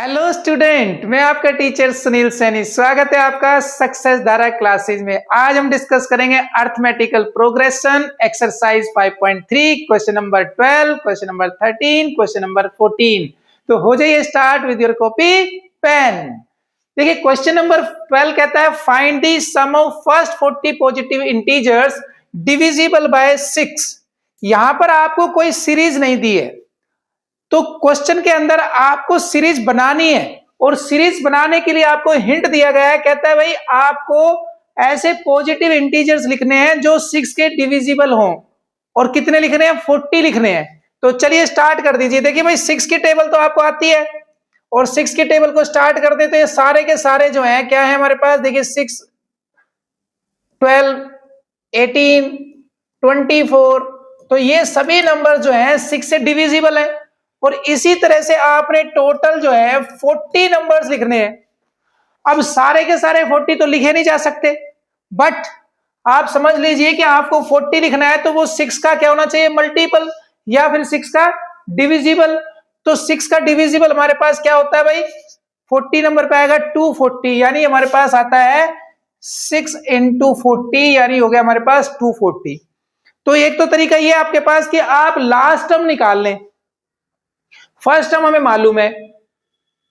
Hello student, मैं आपका teacher Sunil Saini. स्वागत है आपका सक्सेस धारा क्लासेज में। आज हम डिस्कस करेंगे arithmetical progression exercise 5.3, question number 12, question number 13, question number 14। तो हो जाइए start with your copy pen. देखिए क्वेश्चन नंबर 12 कहता है find the sum of first 40 positive integers divisible by 6। यहां पर आपको कोई सीरीज नहीं दी है, तो क्वेश्चन के अंदर आपको सीरीज बनानी है और सीरीज बनाने के लिए आपको हिंट दिया गया है। कहता है भाई आपको ऐसे पॉजिटिव इंटीजर्स लिखने हैं जो 6 के डिविजिबल हों, और कितने लिखने हैं? 40 लिखने हैं। तो चलिए स्टार्ट कर दीजिए। देखिए भाई 6 की टेबल तो आपको आती है, और 6 की टेबल को स्टार्ट कर देते हैं। सारे के सारे जो हैं क्या है हमारे पास? देखिए 6, 12, 18, 24, तो ये सभी नंबर जो हैं 6 से डिविजिबल है। और इसी तरह से आपने टोटल जो है 40 नंबर्स लिखने हैं। अब सारे के सारे 40 तो लिखे नहीं जा सकते, बट आप समझ लीजिए कि आपको 40 लिखना है तो वो 6 का क्या होना चाहिए? मल्टीपल, या फिर 6 का डिविजिबल। तो 6 का डिविजिबल हमारे पास क्या होता है भाई? 40 नंबर पे आएगा 240, यानी हमारे पास आता है 6 into 40, यानी हो गया हमारे पास 240। तो एक तो तरीका ये आपके पास कि आप लास्ट टर्म निकाल लें, फर्स्ट टर्म हमें मालूम है,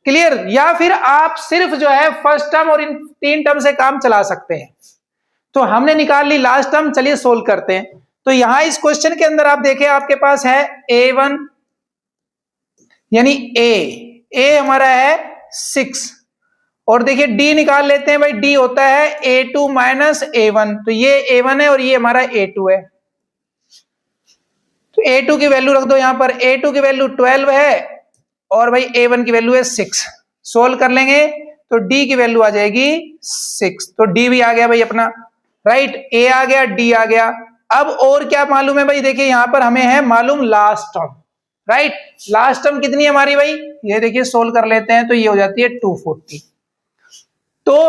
क्लियर, या फिर आप सिर्फ जो है फर्स्ट टर्म और इन 3 टर्म से काम चला सकते हैं। तो हमने निकाल ली लास्ट टर्म, चलिए सोल्व करते हैं। तो यहां इस क्वेश्चन के अंदर आप देखें, आपके पास है A1 यानी ए हमारा है 6, और देखिए D निकाल लेते हैं भाई। D होता है A2 माइनस A1, तो ये A1 है और ये हमारा A2 है। तो A2 की वैल्यू रख दो यहां पर। A2 की वैल्यू 12 है और भाई A1 की वैल्यू है 6। सोल्व कर लेंगे तो D की वैल्यू आ जाएगी 6, तो D भी आ गया भाई अपना, राइट। A आ गया, D आ गया। अब और क्या मालूम है भाई? देखिए यहां पर हमें है मालूम last term, right. Last term कितनी है हमारी भाई? ये देखिए सोल्व कर लेते हैं तो ये हो जाती है 240। तो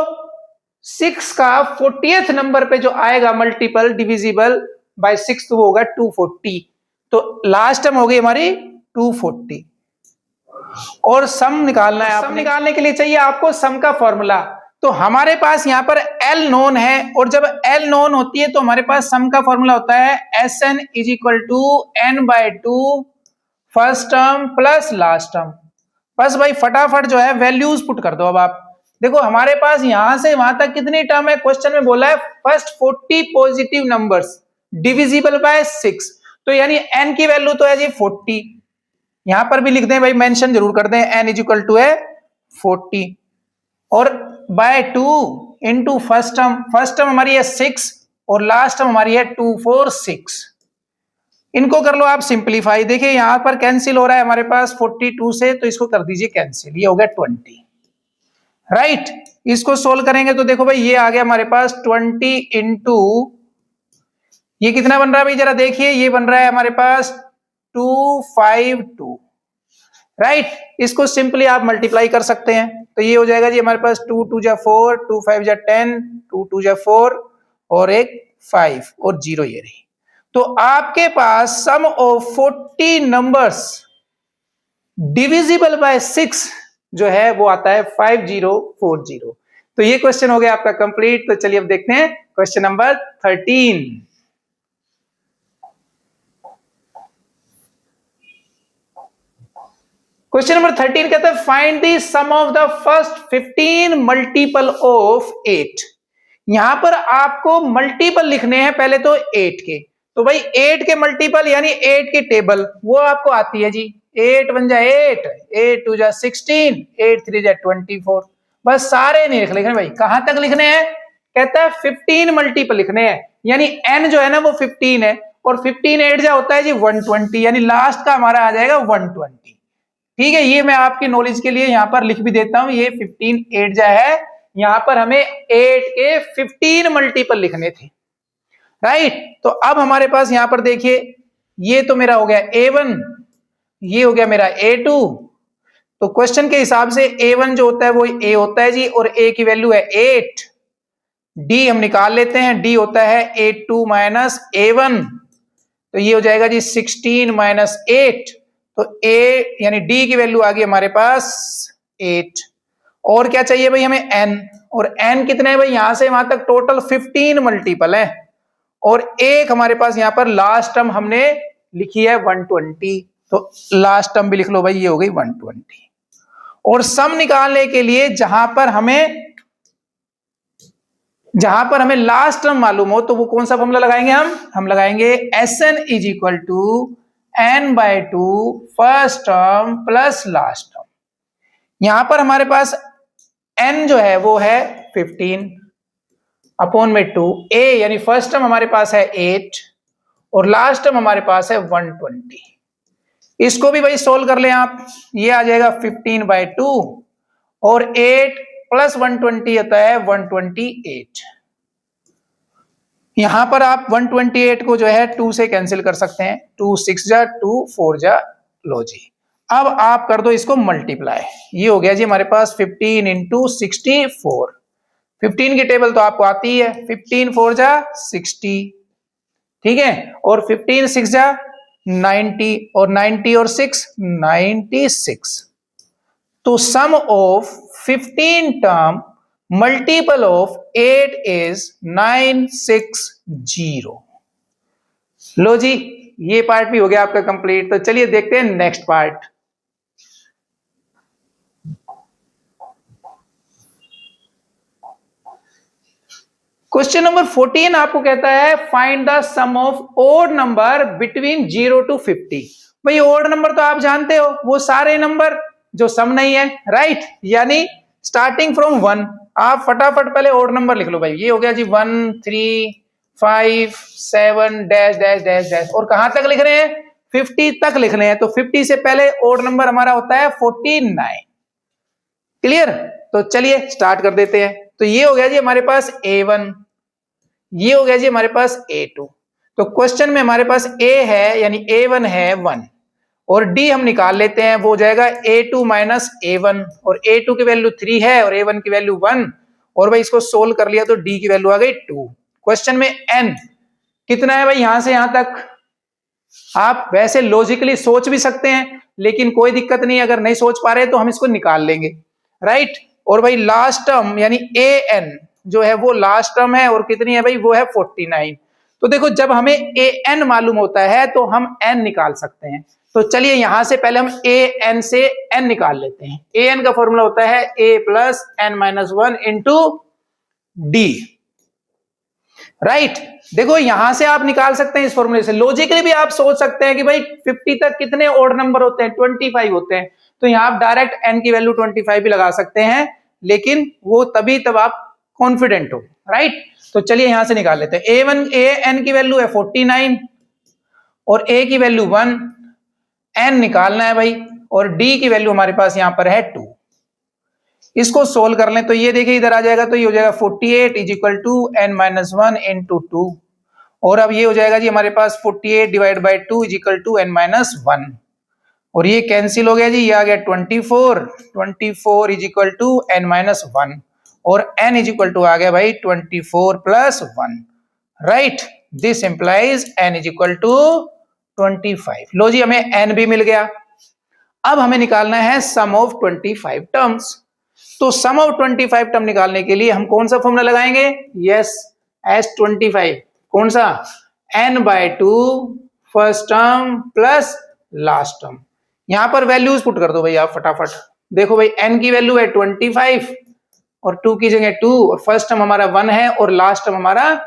6 का 40th नंबर पे जो आएगा मल्टीपल डिविजिबल बाय 6, तो वो होगा 240। तो लास्ट टर्म हो गई हमारी 240, और सम निकालना है। सम निकालने के लिए चाहिए आपको सम का फॉर्मूला। तो हमारे पास यहाँ पर L नोन है, और जब L नोन होती है तो हमारे पास सम का फॉर्मूला होता है Sn is equal to n/2 first term plus last term. बस भाई फटाफट जो है वैल्यूज पुट कर दो। अब आप देखो हमारे पास यहां से वहां तक कितनी टर्म है? क्वेश्चन में बोला है first 40 positive numbers divisible by 6, तो यानी n की वैल्यू तो है जी 40। यहां पर भी लिख दें भाई, मेंशन जरूर कर दें, n इज इक्वल टू है 40, और बाय 2 इंटू फर्स्ट टर्म हमारी है 6 और लास्ट टर्म हमारी है 246। इनको कर लो आप सिंप्लीफाई। देखिए यहां पर कैंसिल हो रहा है हमारे पास 42 से, तो इसको कर दीजिए कैंसिल, ये हो गया 20, राइट। इसको सोल्व करेंगे तो देखो भाई ये आ गया हमारे पास 20 इंटू, ये कितना बन रहा है भाई? जरा देखिए, ये बन रहा है हमारे पास 252, राइट। इसको सिंपली आप मल्टीप्लाई कर सकते हैं, तो ये हो जाएगा जी हमारे पास 2 2 जा 4, 2 5 जा 10, 2 2 जा 4, और एक 5 और 0 ये रही। तो आपके पास सम ऑफ 40 नंबर्स डिविजिबल बाय 6 जो है वो आता है 5040। तो ये क्वेश्चन हो गया आपका कंप्लीट। तो चलिए अब देखते हैं क्वेश्चन नंबर 13। क्वेश्चन नंबर 13 कहता है find the sum of the first 15 multiple of 8। यहां पर आपको मल्टीपल लिखने हैं पहले तो 8 के। तो भाई 8 के मल्टीपल यानी 8 की टेबल वो आपको आती है जी। 8 1 जा 8, 8 2 जा 16, 8 3 जा 24। बस सारे नहीं लिखने भाई। कहां तक लिखने हैं? कहता है 15 मल्टीपल लिखने हैं, यानी n जो है ना वो 15 है, और 15 8 जा होता है जी 120, यानी लास्ट का हमारा आ जाएगा 120। ठीक है, ये मैं आपकी नॉलेज के लिए यहां पर लिख भी देता हूं, ये 15 8 जा है। यहां पर हमें 8 के 15 मल्टीपल लिखने थे, राइट। तो अब हमारे पास यहां पर देखिए, ये तो मेरा हो गया A1, ये हो गया मेरा A2। तो क्वेश्चन के हिसाब से A1 जो होता है वो A होता है जी, और A की वैल्यू है 8। D हम निकाल लेते हैं, D होता है A2 माइनस A1, तो ये हो जाएगा जी 16 माइनस 8। तो A यानी D की वैल्यू आ गई हमारे पास 8 और क्या चाहिए भाई हमें n, और n कितने हैं भाई यहां से वहां तक टोटल 15 मल्टीपल है, और एक हमारे पास यहां पर लास्ट टर्म हमने लिखी है 120, तो लास्ट टर्म भी लिख लो भाई, ये हो गई 120। और सम निकालने के लिए जहां पर हमें लास्ट टर्म मालूम हो तो वो कौन सा फॉर्मूला लगाएंगे हम लगाएंगे Sn is equal to n/2 first term plus last term. यहां पर हमारे पास n जो है वो है 15 अपॉन में 2, a यानी फर्स्ट टर्म हमारे पास है 8 और लास्ट टर्म हमारे पास है 120। इसको भी भाई सोल्व कर लें आप, ये आ जाएगा 15/2 और 8 प्लस 120 आता है 128। यहां पर आप 128 को जो है 2 से कैंसिल कर सकते हैं, 2 6 जा 2 4 जा, लो जी। अब आप कर दो इसको मल्टीप्लाई, ये हो गया जी हमारे पास 15 इंटू 64। 15 की टेबल तो आपको आती है, 15 4 जा 60, ठीक है, और 15 6 जा 90 और 90 और 6 96। तो sum of 15 term multiple of 8 is 960। लो जी, ये पार्ट भी हो गया आपका कंप्लीट। तो चलिए देखते हैं नेक्स्ट पार्ट। क्वेश्चन नंबर 14 आपको कहता है find the sum of odd number between 0 to 50। भाई ओड नंबर तो आप जानते हो, वो सारे नंबर जो सम नहीं है, राइट, यानी स्टार्टिंग फ्रॉम 1। आप फटाफट पहले ओड नंबर लिख लो भाई, ये हो गया जी 1 3 5 7 डैश डैश डैश डैश, और कहां तक लिख रहे हैं 50 तक लिख रहे हैं। तो 50 से पहले ओड नंबर हमारा होता है 49। क्लियर? तो चलिए स्टार्ट कर देते हैं। तो ये हो गया जी हमारे पास A1, ये हो गया जी हमारे पास A2। तो क्वेश्चन में हमारे पास A है यानी A1 है 1 और D हम निकाल लेते हैं, वो हो जाएगा A2 माइनस A1, और A2 की वैल्यू 3 है और A1 की वैल्यू 1, और भाई इसको सोल्व कर लिया तो D की वैल्यू आ गई 2। क्वेश्चन में N कितना है भाई यहां से यहां तक, आप वैसे लॉजिकली सोच भी सकते हैं लेकिन कोई दिक्कत नहीं, अगर नहीं सोच पा रहे तो हम इसको निकाल लेंगे, राइट। और भाई लास्ट टर्म यानी AN जो है वो लास्ट टर्म है और कितनी है भाई, वो है 49। तो देखो जब हमें AN मालूम होता है तो हम N निकाल सकते हैं। तो चलिए यहां से पहले हम AN से N निकाल लेते हैं। AN का फॉर्मूला होता है A plus N-1 into D, right. देखो यहां से आप निकाल सकते हैं इस फॉर्मूले से, लॉजिकली भी आप सोच सकते हैं कि भाई 50 तक कितने ओड नंबर होते हैं, 25 होते हैं। तो यहां आप डायरेक्ट n की वैल्यू 25 भी लगा सकते हैं, लेकिन वो तभी तब आप कॉन्फिडेंट हो, राइट। तो चलिए यहां से निकाल लेते हैं। AN की वैल्यू है 49 और A की वैल्यू 1, N निकालना है भाई, और D की वैल्यू हमारे पास यहां पर है 2। इसको सोल्व कर लें तो ये देखिए इधर आ जाएगा, तो ये हो जाएगा 48 is equal to N-1 into 2, और अब ये हो जाएगा जी हमारे पास 48 divide by 2 is equal to N-1, और ये कैंसिल हो गया जी, ये आ गया 24 इज इक्वल टू N-1, और N इज इक्वल टू आ गया भाई 24 plus 1, right. This implies N is equal to 25। लो जी हमें N भी मिल गया। अब हमें निकालना है सम ऑफ 25 टर्म्स। तो सम ऑफ 25 टर्म निकालने के लिए हम कौन सा फॉर्मूला लगाएंगे, यस S25, कौन सा, N/2 first term plus last term. यहां पर वैल्यूज पुट कर दो भाई आप फटाफट। देखो भाई N की वैल्यू है 25 और 2 की जगह 2, और फर्स्ट टर्म हमारा 1 है और लास्ट टर्म हमारा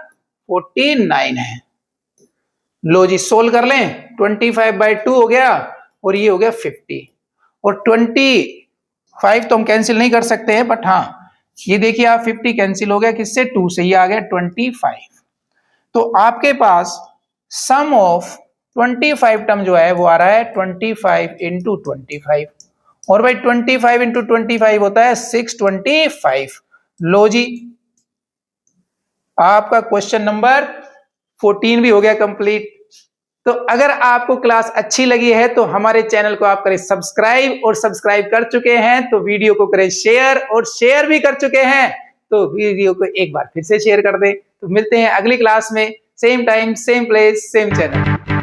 49 है। लो जी सोल्व कर लें, 25/2 हो गया और ये हो गया 50, और 25 तो हम कैंसिल नहीं कर सकते हैं, बट हाँ ये देखिए आप 50 कैंसिल हो गया किससे, 2 से, ये आ गया 25। तो आपके पास सम ऑफ 25 टर्म जो है वो आ रहा है 25 इंटू 25, और भाई 25 इंटू 25 होता है 625। लो जी आपका क्वेश्चन नंबर 14 भी हो गया कंप्लीट। तो अगर आपको क्लास अच्छी लगी है तो हमारे चैनल को आप करें सब्सक्राइब, और सब्सक्राइब कर चुके हैं तो वीडियो को करें शेयर, और शेयर भी कर चुके हैं तो वीडियो को एक बार फिर से शेयर कर दें। तो मिलते हैं अगली क्लास में, same time same place same channel.